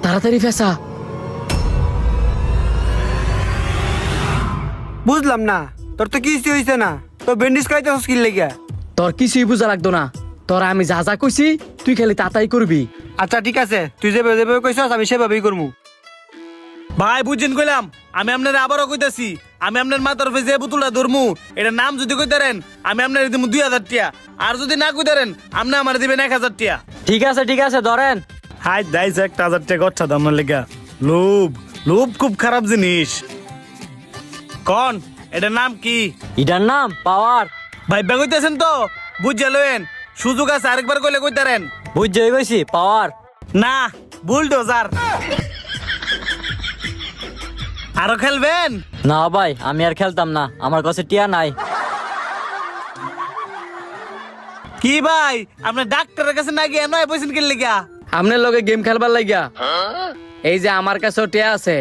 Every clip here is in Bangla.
তাড়াতাড়ি ফেসা। বুঝলাম না, তোর তো কিছু হয়েছে না, তো ব্যান্ডেজ খাইতেছস কি লেগে? তোর কিছুই বুঝা লাগতো না, তোর আমি যা যা কইছি তুই খালি তাতাই করবি। আচ্ছা ঠিক আছে, তুই যেভাবে যেভাবে কইছস আমি সেভাবেই করবো। ভাই বুঝছেন কইলাম, আমি আপনার আবারও কইতাছি, আমি আপনার মাথার উপরে যে বোতলটা ধরমু এটার নাম যদি কইতারেন আমি আপনার দিব 2000 টাকা, আর যদি না কইতারেন আপনি আমার দিবেন 1000 টাকা। ঠিক আছে ধরেন। হাই দাইছে 1000 টাকা গচ্ছা দাম লেগা। লোভ লোভ খুব খারাপ জিনিস। কোন এটার নাম কি? এটার নাম পাওয়ার। ভাই কইতেছেন তো? বুঝে লয়েন, সুযোগ আছে আরেকবার কইলে কইতারেন। বুঝতে গেছি পাওয়ার। না, বুলডোজার। আরো খেলবেন? না ভাই আমি আর খেলতাম না, আমার কাছে টিয়া নাই। কি ভাই আপনি ডাক্তারের কাছে না গিয়ে নয় পয়সা কিনলে গিয়া? আমনের লগে গেম খেলবার লাগিয়া এই যে আমার কাছেও টিয়া আছে,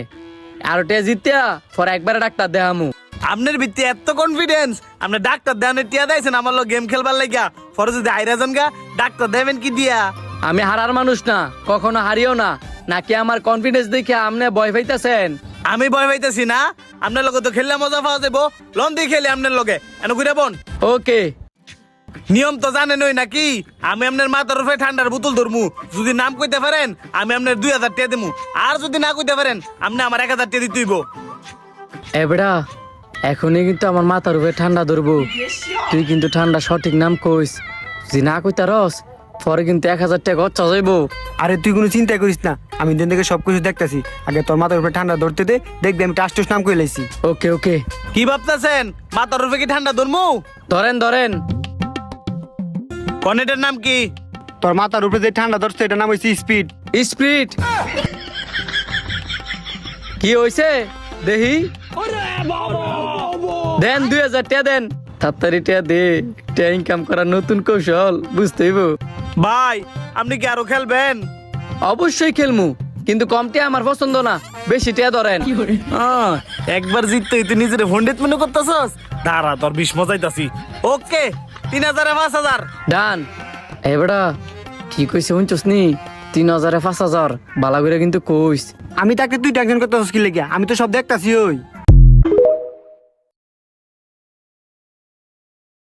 আর টিয়া জিতিয়া পরে একবারে ডাক্তার দেখামু। আপনার ভিত্তি এত কনফিডেন্স, আপনি ডাক্তার দেওয়ানের টিয়া দিয়েছেন আমার লোক গেম খেলবার লাগিয়া, পরে যদি আইরাজন গা ডাক্তার দেবেন কি দিয়া? আমি হারার মানুষ না, কখনো হারিও না। নাকি আমার কনফিডেন্স দেখে আমনে ভয় পাইতেছেন? আমি ভয় পাইতেছি না, আপনার লগে তো খেললে মজা পাওয়া যাবো। লন দিয়ে খেলি আপনার লগে এন ঘুরে বোন। ওকে। নিয়ম তো জানেন ওই নাকি? আমি আপনার মাথার উপরে ঠান্ডার বোতল ধরমু, যদি নাম কইতে পারেন আমি আপনার 2000 টাকা দেবো, আর যদি না কইতে পারেন আপনি আমার 1000 টাকা দিতে হইব। এবড়া এখনই কিন্তু আমার মাথার উপরে ঠান্ডা ধরবো, তুই কিন্তু ঠান্ডা সঠিক নাম কইস, যদি না কইতা রস পরে কিন্তু 1000 টাকা গচ্ছা যাইবো। আরে তুই কোনো চিন্তা করিস না, আমি দিন থেকে সবকিছু দেখতেছি। আগে তোর মাথার উপরে ঠান্ডা ধরতে দে, দেখবি আমি টাস্টুস নাম কই লাইছি। ওকে ওকে, কি ভাবতেছেন মাথার উপরে কি ঠান্ডা ধরমু? ধরেন ধরেন। কনেটের নাম কি? তোর মাথার উপরে যে ঠান্ডা ধরছে এটার নাম হইছে স্পিড। স্পিড। কি হইছে দেহি? দেন 2000 টাকা দেন, তাড়াতাড়ি টাকা দে, টাকা ইনকাম করার নতুন কৌশল বুঝতে হইব। ভাই আপনি কি আরো খেলবেন? অবশ্যই খেলমু, কিন্তু কমটি আমার পছন্দ না, বেশি টাকা ধরেন। একবার জিততে তুই নিজের ফন্ডিত মনে করতেছস? দাঁড়া তোর 20 মজাইতাছি। ওকে 3000 5000 ডান। এবড়া কি কইছে শুনছস নি? 3000 5000 বালা করে কিন্তু কইস। আমি তাকে তুই টেনশন করতেছস কি লেগে? আমি তো সব দেখতাছি। ওই